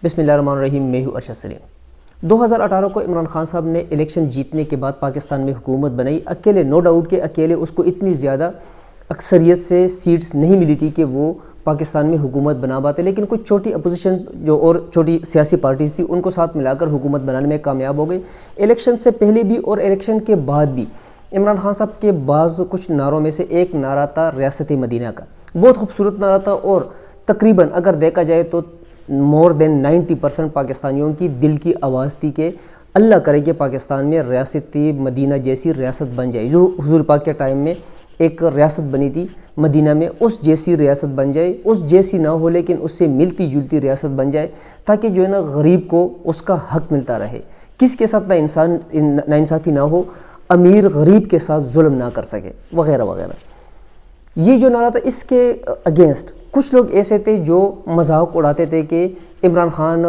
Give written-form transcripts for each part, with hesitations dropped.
بسم اللہ الرحمن الرحیم۔ میں ہوں ارشد سلیم۔ 2018 کو عمران خان صاحب نے الیکشن جیتنے کے بعد پاکستان میں حکومت بنائی۔ اکیلے نو ڈاؤٹ کہ اکیلے اس کو اتنی زیادہ اکثریت سے سیٹس نہیں ملی تھی کہ وہ پاکستان میں حکومت بنا پاتے، لیکن کچھ چھوٹی اپوزیشن جو اور چھوٹی سیاسی پارٹیز تھی ان کو ساتھ ملا کر حکومت بنانے میں کامیاب ہو گئی۔ الیکشن سے پہلے بھی اور الیکشن کے بعد بھی عمران خان صاحب کے بعض کچھ نعروں میں سے ایک نعرہ تھا ریاست مدینہ کا۔ بہت خوبصورت نعرہ تھا اور تقریباً اگر دیکھا جائے تو مور دین 90% پاکستانیوں کی دل کی آواز تھی کہ اللہ کرے کہ پاکستان میں ریاست مدینہ جیسی ریاست بن جائے، جو حضور پاک کے ٹائم میں ایک ریاست بنی تھی مدینہ میں، اس جیسی ریاست بن جائے، اس جیسی نہ ہو لیکن اس سے ملتی جلتی ریاست بن جائے، تاکہ جو ہے نا غریب کو اس کا حق ملتا رہے، کسی کے ساتھ نا انصافی نہ ہو، امیر غریب کے ساتھ ظلم نہ کر سکے وغیرہ وغیرہ۔ یہ جو نعرہ تھا اس کے اگینسٹ کچھ لوگ ایسے تھے جو مذاق اڑاتے تھے کہ عمران خان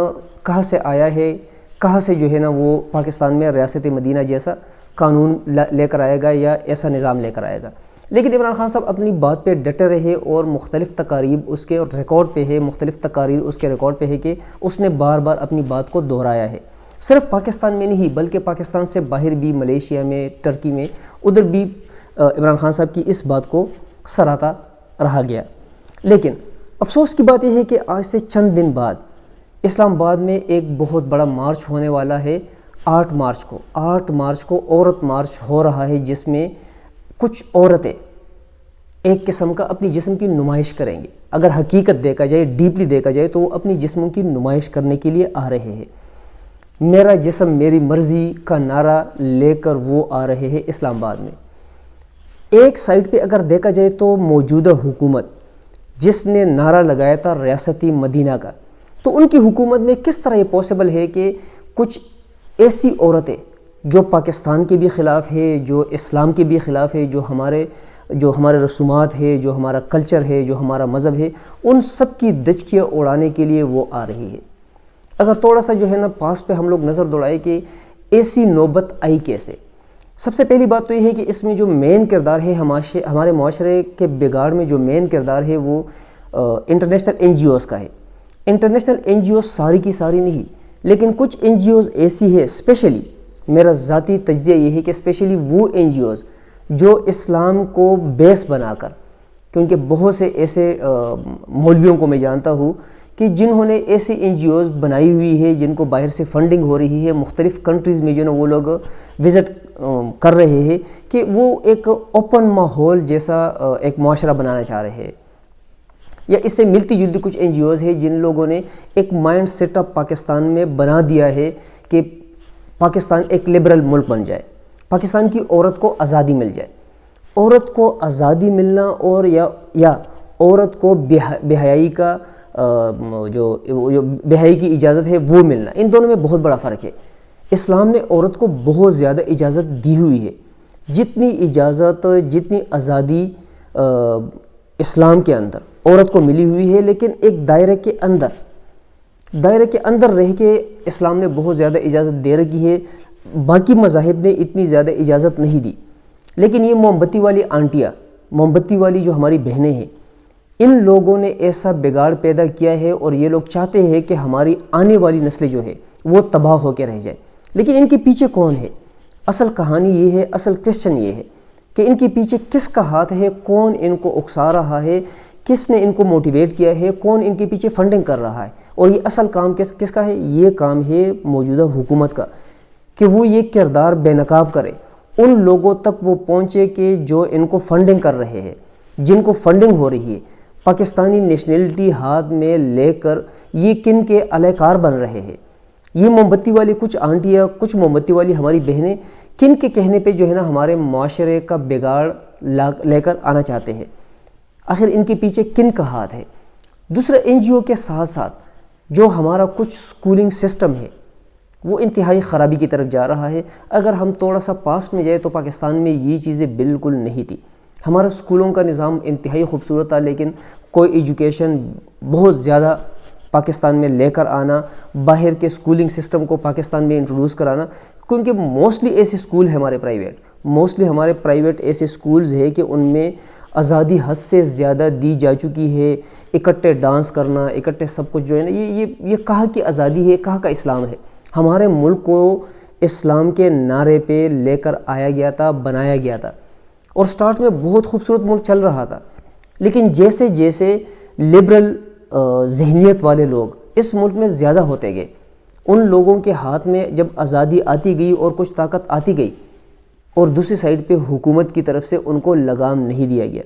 کہاں سے آیا ہے، کہاں سے جو ہے نا وہ پاکستان میں ریاست مدینہ جیسا قانون لے کر آئے گا یا ایسا نظام لے کر آئے گا۔ لیکن عمران خان صاحب اپنی بات پہ ڈٹے رہے اور مختلف تقاریب اس کے ریکارڈ پہ ہے، مختلف تقاریر اس کے ریکارڈ پہ ہے کہ اس نے بار بار اپنی بات کو دہرایا ہے۔ صرف پاکستان میں نہیں بلکہ پاکستان سے باہر بھی، ملیشیا میں، ٹرکی میں، ادھر بھی عمران خان صاحب کی اس بات کو سراہتا رہا گیا۔ لیکن افسوس کی بات یہ ہے کہ آج سے چند دن بعد اسلام آباد میں ایک بہت بڑا مارچ ہونے والا ہے۔ 8 مارچ کو عورت مارچ ہو رہا ہے، جس میں کچھ عورتیں ایک قسم کا اپنی جسم کی نمائش کریں گے۔ اگر حقیقت دیکھا جائے، ڈیپلی دیکھا جائے تو وہ اپنی جسموں کی نمائش کرنے کے لیے آ رہے ہیں۔ میرا جسم میری مرضی کا نعرہ لے کر وہ آ رہے ہیں اسلام آباد میں۔ ایک سائٹ پہ اگر دیکھا جائے تو موجودہ حکومت جس نے نعرہ لگایا تھا ریاستی مدینہ کا، تو ان کی حکومت میں کس طرح یہ پاسبل ہے کہ کچھ ایسی عورتیں جو پاکستان کے بھی خلاف ہے، جو اسلام کے بھی خلاف ہے، جو ہمارے رسومات ہے، جو ہمارا کلچر ہے، جو ہمارا مذہب ہے، ان سب کی دھچکیاں اڑانے کے لیے وہ آ رہی ہے۔ اگر تھوڑا سا جو ہے نا پاس پہ ہم لوگ نظر دوڑائے کہ ایسی نوبت آئی کیسے۔ سب سے پہلی بات تو یہ ہے کہ اس میں جو مین کردار ہے ہمارے معاشرے کے بگاڑ میں جو مین کردار ہے وہ انٹرنیشنل این جی اوز کا ہے۔ انٹرنیشنل این جی اوز ساری کی ساری نہیں، لیکن کچھ این جی اوز ایسی ہے، اسپیشلی میرا ذاتی تجزیہ یہ ہے کہ اسپیشلی وہ این جی اوز جو اسلام کو بیس بنا کر، کیونکہ بہت سے ایسے مولویوں کو میں جانتا ہوں کہ جنہوں نے ایسی این جی اوز بنائی ہوئی ہے جن کو باہر سے فنڈنگ ہو رہی ہے، مختلف کنٹریز میں جو نا وہ لوگ وزٹ کر رہے ہیں کہ وہ ایک اوپن ماحول جیسا ایک معاشرہ بنانا چاہ رہے ہیں، یا اس سے ملتی جلتی کچھ این جی اوز ہیں جن لوگوں نے ایک مائنڈ سیٹ اپ پاکستان میں بنا دیا ہے کہ پاکستان ایک لبرل ملک بن جائے، پاکستان کی عورت کو آزادی مل جائے۔ عورت کو آزادی ملنا اور یا عورت کو بے حیائی کا جو بے حیائی کی اجازت ہے وہ ملنا، ان دونوں میں بہت بڑا فرق ہے۔ اسلام نے عورت کو بہت زیادہ اجازت دی ہوئی ہے، جتنی اجازت، جتنی آزادی اسلام کے اندر عورت کو ملی ہوئی ہے، لیکن ایک دائرے کے اندر رہ کے اسلام نے بہت زیادہ اجازت دے رکھی ہے۔ باقی مذاہب نے اتنی زیادہ اجازت نہیں دی، لیکن یہ موم بتی والی آنٹیاں، موم بتی والی جو ہماری بہنیں ہیں، ان لوگوں نے ایسا بگاڑ پیدا کیا ہے اور یہ لوگ چاہتے ہیں کہ ہماری آنے والی نسلیں جو ہے وہ تباہ ہو کے رہ جائے۔ لیکن ان کے پیچھے کون ہے؟ اصل کہانی یہ ہے، اصل کویسچن یہ ہے کہ ان کے پیچھے کس کا ہاتھ ہے، کون ان کو اکسا رہا ہے، کس نے ان کو موٹیویٹ کیا ہے، کون ان کے پیچھے فنڈنگ کر رہا ہے، اور یہ اصل کام کس کا ہے؟ یہ کام ہے موجودہ حکومت کا، کہ وہ یہ کردار بے نقاب کرے، ان لوگوں تک وہ پہنچے کہ جو ان کو فنڈنگ کر رہے ہیں، جن کو فنڈنگ ہو رہی ہے، پاکستانی نیشنلٹی ہاتھ میں لے کر یہ کن کے اہلکار بن رہے ہیں۔ یہ موم بتی والی کچھ آنٹیاں، کچھ موم بتی والی ہماری بہنیں کن کے کہنے پہ جو ہے نا ہمارے معاشرے کا بگاڑ لے کر آنا چاہتے ہیں؟ آخر ان کے پیچھے کن کا ہاتھ ہے؟ دوسرا این جی او کے ساتھ ساتھ جو ہمارا کچھ سکولنگ سسٹم ہے وہ انتہائی خرابی کی طرف جا رہا ہے۔ اگر ہم تھوڑا سا پاس میں جائے تو پاکستان میں یہ چیزیں بالکل نہیں تھی۔ ہمارا سکولوں کا نظام انتہائی خوبصورت تھا، لیکن کوئی ایجوکیشن بہت زیادہ پاکستان میں لے کر آنا، باہر کے سکولنگ سسٹم کو پاکستان میں انٹروڈیوس کرانا، کیونکہ موسٹلی ایسے سکول ہیں ہمارے پرائیویٹ ایسے سکولز ہیں کہ ان میں آزادی حد سے زیادہ دی جا چکی ہے، اکٹھے ڈانس کرنا، اکٹھے سب کچھ جو ہے نا، یہ کہاں کی آزادی ہے، کہاں کا اسلام ہے؟ ہمارے ملک کو اسلام کے نعرے پہ لے کر آیا گیا تھا، بنایا گیا تھا، اور سٹارٹ میں بہت خوبصورت ملک چل رہا تھا، لیکن جیسے جیسے لبرل ذہنیت والے لوگ اس ملک میں زیادہ ہوتے گئے، ان لوگوں کے ہاتھ میں جب آزادی آتی گئی اور کچھ طاقت آتی گئی، اور دوسری سائڈ پہ حکومت کی طرف سے ان کو لگام نہیں دیا گیا۔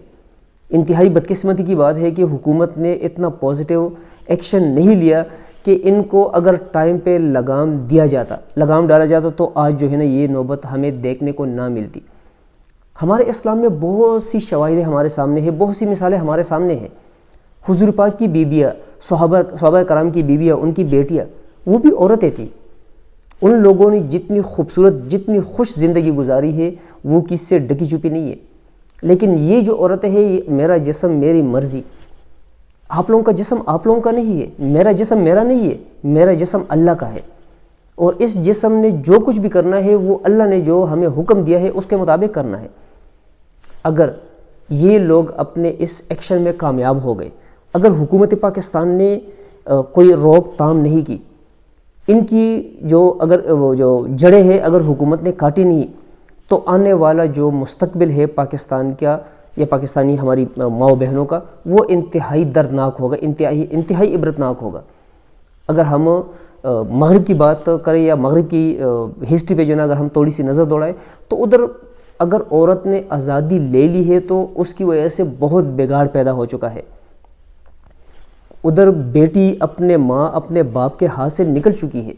انتہائی بدقسمتی کی بات ہے کہ حکومت نے اتنا پازیٹیو ایکشن نہیں لیا کہ ان کو اگر ٹائم پہ لگام دیا جاتا، لگام ڈالا جاتا، تو آج جو ہے نا یہ نوبت ہمیں دیکھنے کو نہ ملتی۔ ہمارے اسلام میں بہت سی شواہد ہمارے سامنے ہیں، بہت سی مثالیں ہمارے سامنے ہیں۔ حضور پاک کی بیویاں، صحابہ کرام کی بیویاں، ان کی بیٹیاں، وہ بھی عورتیں تھیں۔ ان لوگوں نے جتنی خوبصورت، جتنی خوش زندگی گزاری ہے، وہ کس سے ڈکی چھپی نہیں ہے۔ لیکن یہ جو عورتیں ہیں، یہ میرا جسم میری مرضی، آپ لوگوں کا جسم آپ لوگوں کا نہیں ہے، میرا جسم میرا نہیں ہے، میرا جسم اللہ کا ہے، اور اس جسم نے جو کچھ بھی کرنا ہے وہ اللہ نے جو ہمیں حکم دیا ہے اس کے مطابق کرنا ہے۔ اگر یہ لوگ اپنے اس ایکشن میں کامیاب ہو گئے، اگر حکومت پاکستان نے کوئی روک تام نہیں کی، ان کی جو جڑیں ہیں اگر حکومت نے کاٹی نہیں، تو آنے والا جو مستقبل ہے پاکستان کا یا پاکستانی ہماری ماؤں بہنوں کا، وہ انتہائی دردناک ہوگا، انتہائی عبرتناک ہوگا۔ اگر ہم مغرب کی بات کریں یا مغرب کی ہسٹری پہ جو ہے نا اگر ہم تھوڑی سی نظر دوڑائیں، تو ادھر اگر عورت نے آزادی لے لی ہے تو اس کی وجہ سے بہت بگاڑ پیدا ہو چکا ہے۔ ادھر بیٹی اپنے ماں، اپنے باپ کے ہاتھ سے نکل چکی ہے۔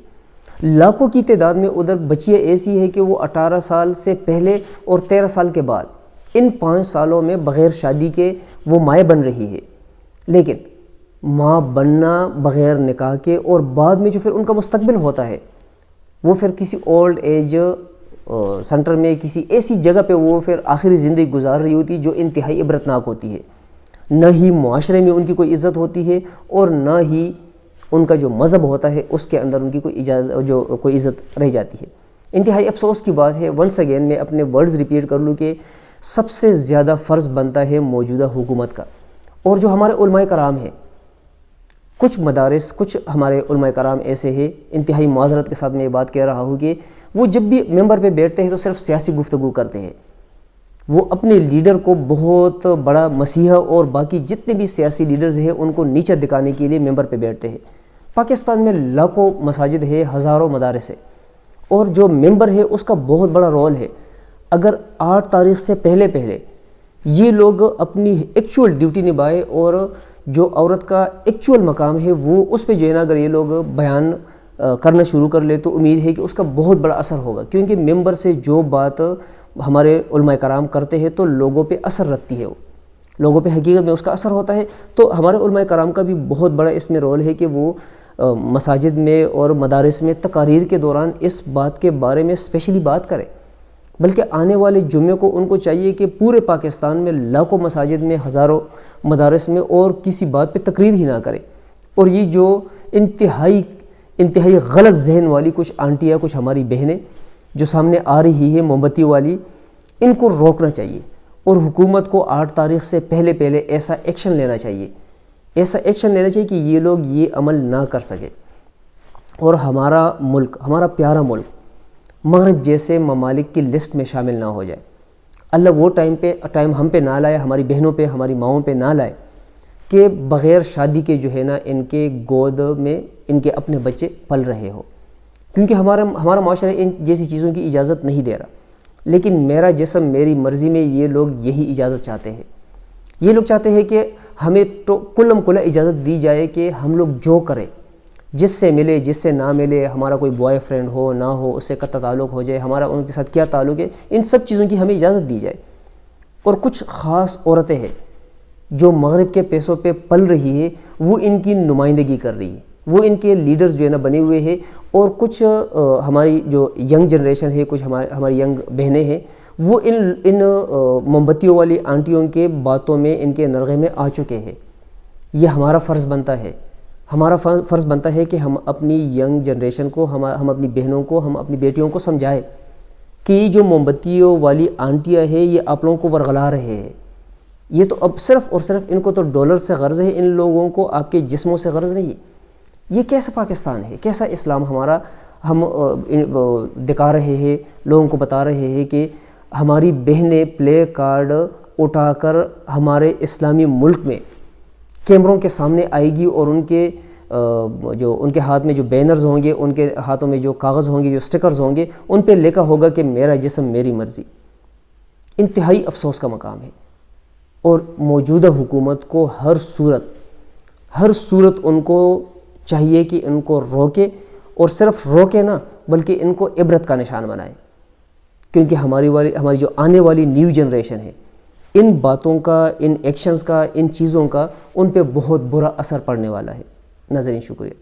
لاکھوں کی تعداد میں ادھر بچیاں ایسی ہیں کہ وہ 18 سال سے پہلے اور 13 سال کے بعد، ان 5 سالوں میں بغیر شادی کے وہ مائیں بن رہی ہے۔ لیکن ماں بننا بغیر نکاح کے، اور بعد میں جو پھر ان کا مستقبل ہوتا ہے، وہ پھر کسی اولڈ ایج سینٹر میں، کسی ایسی جگہ پہ وہ پھر آخری زندگی گزار رہی ہوتی جو انتہائی عبرتناک ہوتی ہے۔ نہ ہی معاشرے میں ان کی کوئی عزت ہوتی ہے، اور نہ ہی ان کا جو مذہب ہوتا ہے اس کے اندر ان کی کوئی عزت رہ جاتی ہے۔ انتہائی افسوس کی بات ہے، ونس اگین میں اپنے ورڈز ریپیٹ کر لوں کہ سب سے زیادہ فرض بنتا ہے موجودہ حکومت کا، اور جو ہمارے علماء کرام ہیں، کچھ مدارس، کچھ ہمارے علماء کرام ایسے ہیں، انتہائی معذرت کے ساتھ میں یہ بات کہہ رہا ہوں کہ وہ جب بھی ممبر پہ بیٹھتے ہیں تو صرف سیاسی گفتگو کرتے ہیں۔ وہ اپنے لیڈر کو بہت بڑا مسیحا اور باقی جتنے بھی سیاسی لیڈرز ہیں ان کو نیچا دکھانے کے لیے ممبر پہ بیٹھتے ہیں۔ پاکستان میں لاکھوں مساجد ہے، ہزاروں مدارس ہے، اور جو ممبر ہے اس کا بہت بڑا رول ہے۔ اگر 8 تاریخ سے پہلے یہ لوگ اپنی ایکچول ڈیوٹی نبھائے اور جو عورت کا ایکچول مقام ہے وہ اس پہ جو ہے نا اگر یہ لوگ بیان کرنا شروع کر لے، تو امید ہے کہ اس کا بہت بڑا اثر ہوگا، کیونکہ ممبر سے جو بات ہمارے علماء کرام کرتے ہیں تو لوگوں پہ اثر رکھتی ہے، وہ لوگوں پہ حقیقت میں اس کا اثر ہوتا ہے۔ تو ہمارے علماء کرام کا بھی بہت بڑا اس میں رول ہے کہ وہ مساجد میں اور مدارس میں تقاریر کے دوران اس بات کے بارے میں اسپیشلی بات کریں، بلکہ آنے والے جمعے کو ان کو چاہیے کہ پورے پاکستان میں لاکھوں مساجد میں، ہزاروں مدارس میں اور کسی بات پہ تقریر ہی نہ کریں۔ اور یہ جو انتہائی غلط ذہن والی کچھ آنٹیاں، کچھ ہماری بہنیں جو سامنے آ رہی ہے موم بتی والی، ان کو روکنا چاہیے، اور حکومت کو 8 تاریخ سے پہلے ایسا ایکشن لینا چاہیے، کہ یہ لوگ یہ عمل نہ کر سکے، اور ہمارا ملک، ہمارا پیارا ملک مغرب جیسے ممالک کی لسٹ میں شامل نہ ہو جائے۔ اللہ وہ ٹائم ہم پہ نہ لائے، ہماری بہنوں پہ، ہماری ماؤں پہ نہ لائے کہ بغیر شادی کے جو ہے نا ان کے گود میں ان کے اپنے بچے پل رہے ہو، کیونکہ ہمارا معاشرہ ان جیسی چیزوں کی اجازت نہیں دے رہا۔ لیکن میرا جسم میری مرضی میں یہ لوگ یہی اجازت چاہتے ہیں۔ یہ لوگ چاہتے ہیں کہ ہمیں تو کلم کلا اجازت دی جائے کہ ہم لوگ جو کریں، جس سے ملے، جس سے نہ ملے، ہمارا کوئی بوائے فرینڈ ہو نہ ہو، اس سے قطع تعلق ہو جائے، ہمارا ان کے ساتھ کیا تعلق ہے، ان سب چیزوں کی ہمیں اجازت دی جائے۔ اور کچھ خاص عورتیں ہیں جو مغرب کے پیسوں پہ پل رہی ہے، وہ ان کی نمائندگی کر رہی ہے، وہ ان کے لیڈرز جو ہے نا بنے ہوئے ہیں، اور کچھ ہماری جو ینگ جنریشن ہے، کچھ ہماری ینگ بہنیں ہیں، وہ ان موم بتیوں والی آنٹیوں کے باتوں میں، ان کے نرغے میں آ چکے ہیں۔ یہ ہمارا فرض بنتا ہے کہ ہم اپنی ینگ جنریشن کو، ہم اپنی بہنوں کو، ہم اپنی بیٹیوں کو سمجھائیں کہ یہ جو موم بتیوں والی آنٹیاں ہیں یہ آپ لوگوں کو ورغلا رہے ہیں، یہ تو اب صرف اور صرف ان کو تو ڈالر سے غرض ہے، ان لوگوں کو آپ کے جسموں سے غرض نہیں ہے۔ یہ کیسا پاکستان ہے، کیسا اسلام ہمارا ہم دکھا رہے ہیں، لوگوں کو بتا رہے ہیں کہ ہماری بہنیں پلے کارڈ اٹھا کر ہمارے اسلامی ملک میں کیمروں کے سامنے آئے گی اور ان کے ہاتھ میں جو بینرز ہوں گے، ان کے ہاتھوں میں جو کاغذ ہوں گے، جو سٹکرز ہوں گے، ان پہ لکھا ہوگا کہ میرا جسم میری مرضی۔ انتہائی افسوس کا مقام ہے، اور موجودہ حکومت کو ہر صورت ان کو چاہیے کہ ان کو روکے، اور صرف روکے نہ بلکہ ان کو عبرت کا نشان بنائے، کیونکہ ہماری جو آنے والی نیو جنریشن ہے، ان باتوں کا، ان ایکشنز کا، ان چیزوں کا ان پہ بہت برا اثر پڑنے والا ہے۔ ناظرین شکریہ۔